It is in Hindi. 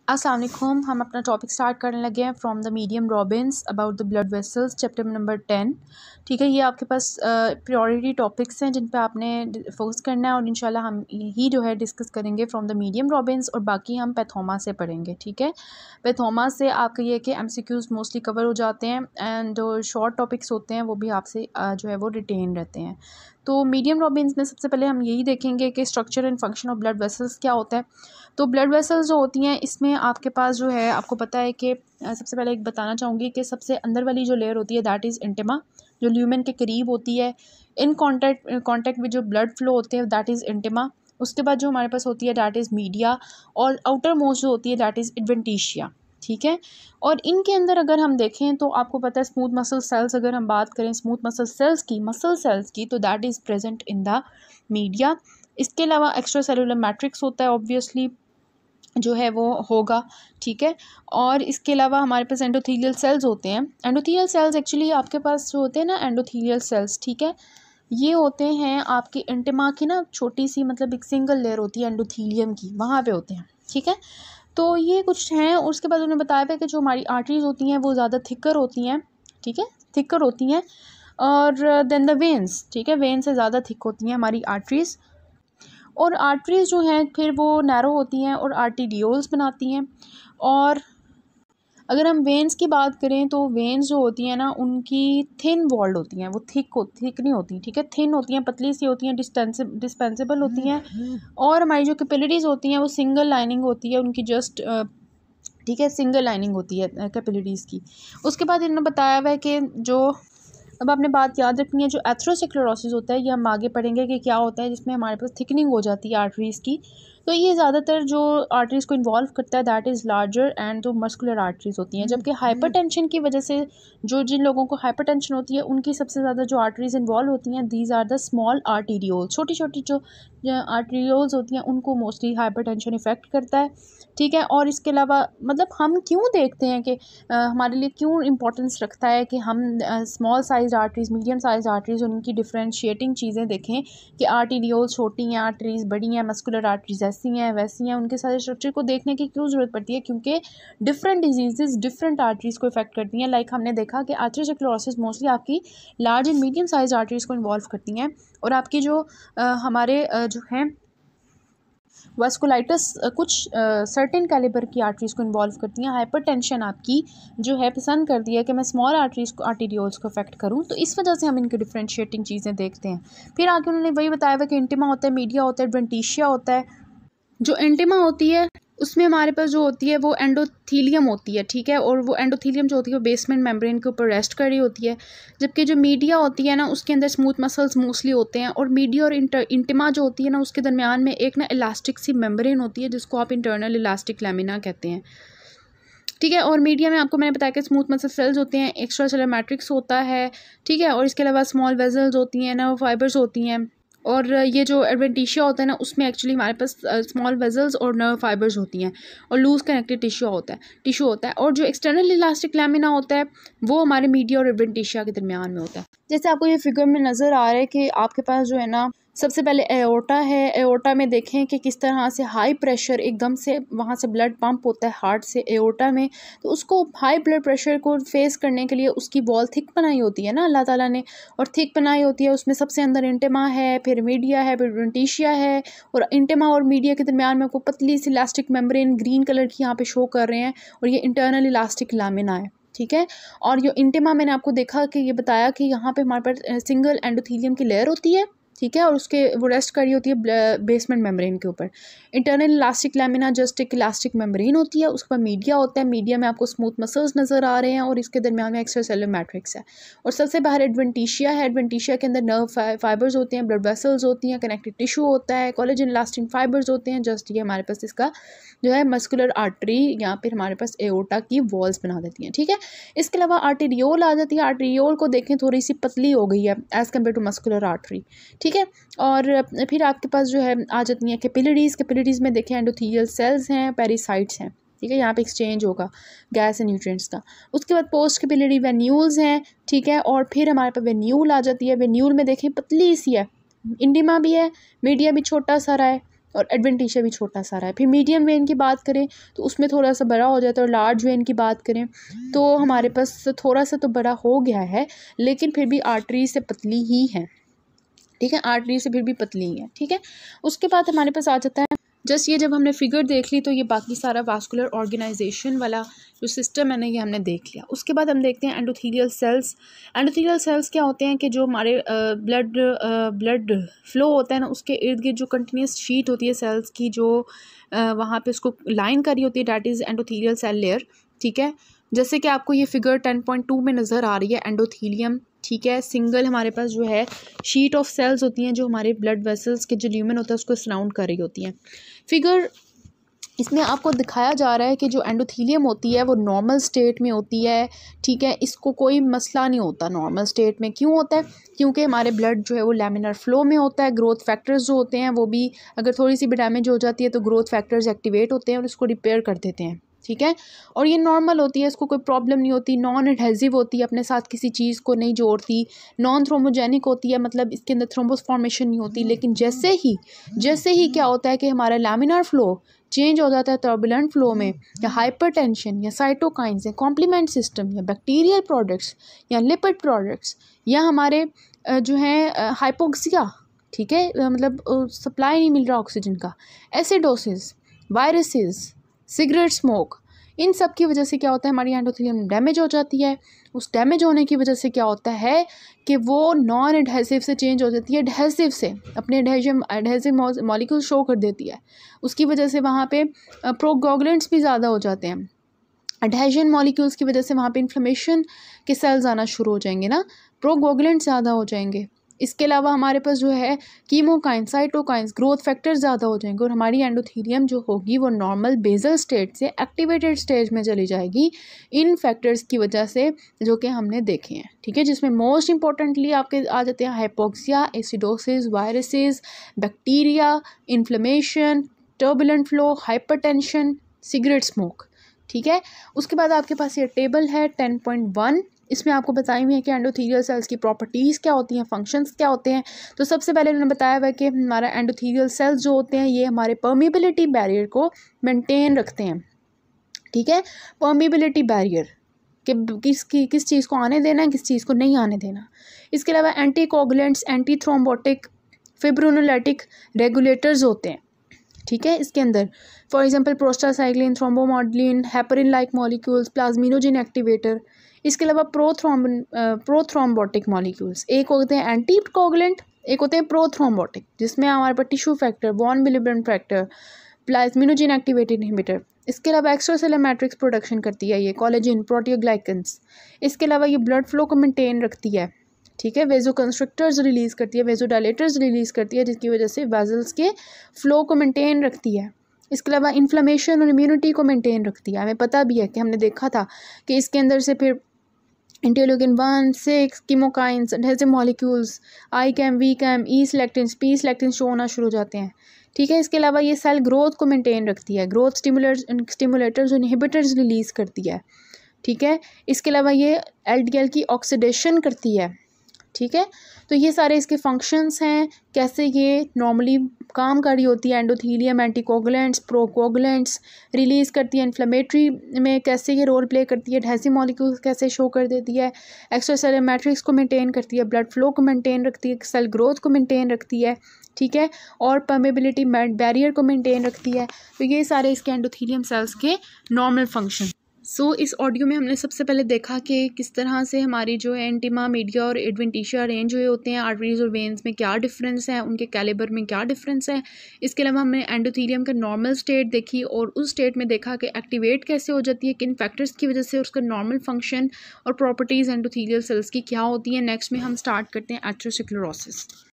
अस्सलाम वालेकुम। हम अपना टॉपिक स्टार्ट करने लगे हैं from the medium Robins about the blood vessels, chapter number 10। ठीक है, ये आपके पास प्रायोरिटी टॉपिक्स हैं जिन पे आपने फोकस करना है और इंशाल्लाह हम यही जो है डिस्कस करेंगे फ्रॉम द मीडियम रॉबिन्स, और बाकी हम पैथोमा से पढ़ेंगे। ठीक है, पैथोमा से आपका ये कि एमसीक्यूज़ मोस्टली कवर हो जाते हैं एंड शॉर्ट टॉपिक्स होते हैं वो भी आपसे जो है वो रिटेन रहते हैं। तो मीडियम रॉबिन्स में सबसे पहले हम यही देखेंगे कि structure and function of blood vessels क्या होता है। तो ब्लड वेसल्स जो होती हैं इसमें आपके पास जो है आपको पता है कि सबसे पहले एक बताना चाहूँगी कि सबसे अंदर वाली जो लेयर होती है दैट इज़ इंटिमा, जो ल्यूमेन के करीब होती है। इन कॉन्टैक्ट में जो ब्लड फ्लो होते हैं दैट इज़ इंटिमा। उसके बाद जो हमारे पास होती है दैट इज़ मीडिया, और आउटर मोस्ट जो होती है दैट इज़ एडवेंटिशिया। ठीक है, और इनके अंदर अगर हम देखें तो आपको पता है स्मूथ मसल सेल्स, अगर हम बात करें स्मूथ मसल सेल्स की तो that is present in the media. इसके अलावा एक्स्ट्रा सेलुलर मैट्रिक्स होता है ऑब्वियसली जो है वो होगा। ठीक है, और इसके अलावा हमारे पास एंडोथीलियल सेल्स होते हैं। एंडोथीलियल सेल्स एक्चुअली आपके पास जो होते हैं ना एंडोथीलियल सेल्स, ठीक है, ये होते हैं आपकी इंटिमा की ना छोटी सी, मतलब एक सिंगल लेयर होती है एंडोथीलियम की, वहाँ पे होते हैं। ठीक है, तो ये कुछ हैं। उसके बाद उन्होंने बताया था कि जो हमारी आर्टरीज होती हैं वो ज़्यादा थिकर होती हैं। ठीक है, थिकर होती हैं, और देन द वेन्स, ठीक है, वेन से ज़्यादा थिक होती हैं हमारी आर्टरीज़। और आर्टरीज़ जो हैं फिर वो नैरो होती हैं और आर्टीरियोल्स बनाती हैं। और अगर हम वेन्स की बात करें तो वेन्स जो होती हैं ना उनकी थिन वॉल्ड होती हैं, वो थिक नहीं होती। ठीक है, थिन होती हैं, पतली सी होती हैं, डिस्पेंसेबल होती हैं। और हमारी जो कैपिलरीज होती हैं वो सिंगल लाइनिंग होती है उनकी, जस्ट ठीक है, सिंगल लाइनिंग होती है कैपिलरीज की। उसके बाद इन्होंने बताया हुआ है कि जो, अब आपने बात याद रखनी है, जो एथरोस्क्लेरोसिस होता है ये हम आगे पढ़ेंगे कि क्या होता है, जिसमें हमारे पास थिकनिंग हो जाती है आर्टरीज़ की। तो ये ज़्यादातर जो आर्टरीज़ को इन्वॉल्व करता है दैट इज़ लार्जर एंड जो मस्कुलर आर्टरीज़ होती हैं। जबकि हाइपरटेंशन की वजह से जिन लोगों को हाइपरटेंशन होती है उनकी सबसे ज़्यादा जो आर्टरीज़ इन्वॉल्व होती हैं these are the small arteriole, छोटी छोटी जो आर्टीरियोल्स होती हैं उनको मोस्टली हाइपरटेंशन इफ़ेक्ट करता है। ठीक है, और इसके अलावा मतलब हम क्यों देखते हैं कि हमारे लिए क्यों इम्पोर्टेंस रखता है कि हम small size arteries, medium size arteries और उनकी डिफरेंशिएटिंग चीज़ें देखें कि आर्टीरियोल छोटी हैं, आर्टरीज़ बड़ी हैं, मस्कुलर आर्टरीज़ ऐसी हैं वैसी हैं, उनके सारे स्ट्रक्चर को देखने की क्यों ज़रूरत पड़ती है? क्योंकि डिफरेंट डिजीज़ डिफरेंट आर्टरीज़ को इफेक्ट करती हैं। लाइक हमने देखा कि आर्थरोस्क्लेरोसिस मोस्टली आपकी large and medium size arteries को इन्वॉल्व करती हैं, और आपकी जो हमारे जो हैं वास्कुलाइटिस कुछ सर्टेन कैलिबर की आर्टरीज़ को इन्वॉल्व करती हैं। हाइपरटेंशन आपकी जो है पसंद करती है कि मैं स्मॉल आर्टीरियोल्स को अफेक्ट करूं, तो इस वजह से हम इनकी डिफरेंशिएटिंग चीज़ें देखते हैं। फिर आगे उन्होंने वही बताया हुआ कि इंटिमा होता है, मीडिया होता है, एड्वेंटिशिया होता है। जो इंटिमा होती है उसमें हमारे पास जो होती है वो एंडोथीलियम होती है। ठीक है, और वो एंडोथीलियम जो होती है वो बेसमेंट मेम्ब्रेन के ऊपर रेस्ट कर रही होती है। जबकि जो मीडिया होती है ना उसके अंदर स्मूथ मसल्स मोस्टली होते हैं, और मीडिया और इंटिमा जो होती है ना उसके दरमियान में एक ना इलास्टिक सी मेम्ब्रेन होती है जिसको आप इंटरनल इलास्टिक लैमिना कहते हैं। ठीक है, और मीडिया में आपको मैंने बताया कि स्मूथ मसल सेल्स होते हैं, एक्स्ट्रा सेलुलर मैट्रिक्स होता है। ठीक है, और इसके अलावा स्मॉल वेजल्स होती हैं, नर्व फाइबर्स होती हैं। और ये जो एडवेंटिशिया होता है ना उसमें एक्चुअली हमारे पास स्मॉल वेजल्स और नर्व फाइबर्स होती हैं, और लूज कनेक्टेड टिश्यू होता है। और जो एक्सटर्नल इलास्टिक लैमिना होता है वो हमारे मीडिया और एडवेंटिशिया के दरमियान में होता है। जैसे आपको ये फिगर में नज़र आ रहा है कि आपके पास जो है ना सबसे पहले एओर्टा है। एओर्टा में देखें कि किस तरह से हाई प्रेशर एकदम से वहाँ से ब्लड पंप होता है हार्ट से एओर्टा में, तो उसको हाई ब्लड प्रेशर को फेस करने के लिए उसकी वॉल थिक बनाई होती है ना अल्लाह ताला ने, और थिक बनाई होती है। उसमें सबसे अंदर इंटिमा है, फिर मीडिया है, फिर एड्वेंटिशिया है, और इंटिमा और मीडिया के दरमियान में कोई पतली सी इलास्टिक मेम्ब्रेन ग्रीन कलर की यहाँ पे शो कर रहे हैं, और ये इंटरनल इलास्टिक लैमिना है। ठीक है, और ये इंटिमा मैंने आपको देखा कि ये बताया कि यहाँ पे हमारे पास सिंगल एंडोथीलियम की लेयर होती है। ठीक है, और उसके वो रेस्ट करी होती है बेसमेंट मेम्ब्रेन के ऊपर। इंटरनल इलास्टिक लैमिना जस्ट एक इलास्टिक मेम्ब्रेन होती है, उसके बाद मीडिया होता है। मीडिया में आपको स्मूथ मसल्स नज़र आ रहे हैं, और इसके दरमियान में एक्स्ट्रा सेलुलर मैट्रिक्स है। और सबसे बाहर एडवेंटिशिया है। एडवेंटिशिया के अंदर नर्व फाइबर्स होते हैं, ब्लड वेसल्स होती हैं, कनेक्टिव टिश्यू होता है, कोलेजन इलास्टिक फाइबर्स होते हैं। जस्ट ये हमारे पास इसका जो है मस्कुलर आर्टरी या फिर हमारे पास एओर्टा की वॉल्स बना देती हैं। ठीक है, इसके अलावा आर्टीरियोल आ जाती है। आर्टीरियोल को देखें थोड़ी सी पतली हो गई है as compare to muscular artery. ठीक है, और फिर आपके पास जो है आ जाती हैं कैपिलरीज़ में देखें एंडोथीलियल सेल्स हैं, पेरिसाइट्स हैं। ठीक है, यहाँ पे एक्सचेंज होगा गैस एंड न्यूट्रिएंट्स का। उसके बाद पोस्ट कैपिलरी वेन्यूल्स हैं। ठीक है, और फिर हमारे पास वेन्यूल आ जाती है। वेन्यूल में देखें पतली सी है, इंडिमा भी है, मीडिया भी छोटा सारा है। और एडवेंटिशिया भी छोटा सा रहा है। फिर मीडियम वेन की बात करें तो उसमें थोड़ा सा बड़ा हो जाता है, और लार्ज वेन की बात करें तो हमारे पास थोड़ा सा तो बड़ा हो गया है, लेकिन फिर भी आर्टरी से पतली ही है, ठीक है, आर्टरी से फिर भी पतली ही है, ठीक है। उसके बाद हमारे पास आ जाता है जस्ट ये, जब हमने फिगर देख ली तो ये बाकी सारा वास्कुलर ऑर्गेनाइजेशन वाला जो सिस्टम है ना, ये हमने देख लिया। उसके बाद हम देखते हैं एंडोथेलियल सेल्स। एंडोथेलियल सेल्स क्या होते हैं कि जो हमारे ब्लड फ्लो होता है ना, उसके इर्द गिर्द जो कंटिन्यूस शीट होती है सेल्स की, जो वहाँ पे उसको लाइन करी होती है, that is endothelial cell layer, ठीक है। जैसे कि आपको ये फिगर 10.2 में नज़र आ रही है, एंडोथीलियम, ठीक है, सिंगल हमारे पास जो है शीट ऑफ सेल्स होती हैं जो हमारे ब्लड वेसल्स के जो ल्यूमेन होता है उसको सराउंड कर रही होती हैं। फिगर इसमें आपको दिखाया जा रहा है कि जो एंडोथीलियम होती है वो नॉर्मल स्टेट में होती है, ठीक है, इसको कोई मसला नहीं होता नॉर्मल स्टेट में। क्यों होता है? क्योंकि हमारे ब्लड जो है वो लैमिनर फ्लो में होता है। ग्रोथ फैक्टर्स जो होते हैं वो भी अगर थोड़ी सी भी डैमेज हो जाती है तो ग्रोथ फैक्टर्स एक्टिवेट होते हैं और इसको रिपेयर कर देते हैं, ठीक है। और ये नॉर्मल होती है, इसको कोई प्रॉब्लम नहीं होती, नॉन एडहेसिव होती है, अपने साथ किसी चीज़ को नहीं जोड़ती, नॉन थ्रोम्बोजेनिक होती है, मतलब इसके अंदर थ्रोम्बोस फॉर्मेशन नहीं होती। लेकिन जैसे ही क्या होता है कि हमारा लैमिनार फ्लो चेंज हो जाता है टर्बुलेंट फ्लो में, या हाइपरटेंशन, या साइटोकाइंस, या कॉम्प्लीमेंट सिस्टम, या बैक्टीरियल प्रोडक्ट्स, या लिपिड प्रोडक्ट्स, या हमारे जो हैं हाइपोक्सिया, ठीक है, मतलब सप्लाई नहीं मिल रहा ऑक्सीजन का, एसिडोसिस, वायरसेस, सिगरेट स्मोक, इन सब की वजह से क्या होता है, हमारी एंडोथेलियम डैमेज हो जाती है। उस डैमेज होने की वजह से क्या होता है कि वो नॉन एडहेसिव से चेंज हो जाती है एडहेसिव से, अपने एडहेसिव मॉलिक्यूल शो कर देती है। उसकी वजह से वहाँ पे प्रोगोगुलेंट्स भी ज़्यादा हो जाते हैं। एडहेजन मॉलिक्यूल्स की वजह से वहाँ पे इन्फ्लेमेशन के सेल्स आना शुरू हो जाएंगे ना, प्रोगोगुलेंट्स ज़्यादा हो जाएंगे। इसके अलावा हमारे पास जो है कीमोकाइन, साइटोकाइंस, ग्रोथ फैक्टर ज़्यादा हो जाएंगे, और हमारी एंडोथीलियम जो होगी वो नॉर्मल बेसल स्टेट से एक्टिवेटेड स्टेज में चली जाएगी इन फैक्टर्स की वजह से जो कि हमने देखे हैं, ठीक है। जिसमें मोस्ट इंपॉर्टेंटली आपके आ जाते हैं hypoxia, acidosis, viruses, bacteria, inflammation, turbulent flow, hypertension, cigarette smoke, ठीक है। उसके बाद आपके पास ये टेबल है 10.1, इसमें आपको बताई हुई है कि एंडोथेलियल सेल्स की प्रॉपर्टीज़ क्या होती हैं, फंक्शंस क्या होते हैं। तो सबसे पहले उन्होंने बताया हुआ है कि हमारा एंडोथेलियल सेल्स जो होते हैं ये हमारे परमिबिलिटी बैरियर को मेंटेन रखते हैं, ठीक है। परमिबिलिटी बैरियर कि किस चीज़ को आने देना है, किस चीज़ को नहीं आने देना। इसके अलावा anti coagulants, anti thrombotic, fibrinolytic regulators होते हैं, ठीक है। इसके अंदर for example prostacyclin, thrombomodulin, heparin like molecules, plasminogen activator. इसके अलावा प्रोथ्रोम्बोटिक मॉलिक्यूल्स, एक होते हैं एंटी कोगुलेंट, एक होते हैं प्रोथ्रोम्बोटिक, जिसमें हमारे पास tissue factor, von Willebrand factor, plasminogen activated inhibitor. इसके अलावा एक्स्ट्रासेलुलर मैट्रिक्स प्रोडक्शन करती है ये कोलेजन, प्रोटियोग्लाइकन्स। इसके अलावा ये ब्लड फ्लो को मेंटेन रखती है, ठीक है। वेजो कंस्ट्रक्टर्स रिलीज़ करती है, वेजो डायलेटर्स रिलीज़ करती है, जिसकी वजह से वेजल्स के फ्लो को मेंटेन रखती है। इसके अलावा इन्फ्लेमेशन और इम्यूनिटी को मेंटेन रखती है। हमें पता भी है कि हमने देखा था कि इसके अंदर से फिर interleukin 1, 6, chemokines, adhesive molecules, I CAM, V CAM, E selectins, P selectins show होना शुरू हो जाते हैं, ठीक है। इसके अलावा ये सेल ग्रोथ को मेंटेन रखती है, ग्रोथ स्टिमुलेटर्स और इनहिबिटर्स रिलीज़ करती है, ठीक है। इसके अलावा ये LDL की ऑक्सीडेशन करती है, ठीक है। तो ये सारे इसके फंक्शंस हैं, कैसे ये नॉर्मली काम कर रही होती है। एंडोथीलियम एंटीकोगुलेंट्स, प्रोकोगुलेंट्स रिलीज़ करती है, इन्फ्लेमेटरी में कैसे ये रोल प्ले करती है, एडहेसिव मॉलिक्यूल्स कैसे शो कर देती है, एक्स्ट्रासेलुलर मैट्रिक्स को मेंटेन करती है, ब्लड फ्लो को मेंटेन रखती है, सेल ग्रोथ को मेंटेन रखती है, ठीक है, और परमेबिलिटी बैरियर को मेंटेन रखती है। तो ये सारे इसके एंडोथीलियम सेल्स के नॉर्मल फंक्शन। इस ऑडियो में हमने सबसे पहले देखा कि किस तरह से हमारी जो है एंटिमा, मीडिया और एडवेंटिशिया अरेंज हुए होते हैं, आर्टरीज और वेन्स में क्या डिफरेंस है, उनके कैलिबर में क्या डिफरेंस है। इसके अलावा हमने एंडोथीलियम का नॉर्मल स्टेट देखी और उस स्टेट में देखा कि एक्टिवेट कैसे हो जाती है, किन फैक्टर्स की वजह से, उसका नॉर्मल फंक्शन और प्रॉपर्टीज़ एंडोथीलियल सेल्स की क्या होती हैं। नेक्स्ट में हम स्टार्ट करते हैं एथेरोस्क्लेरोसिस।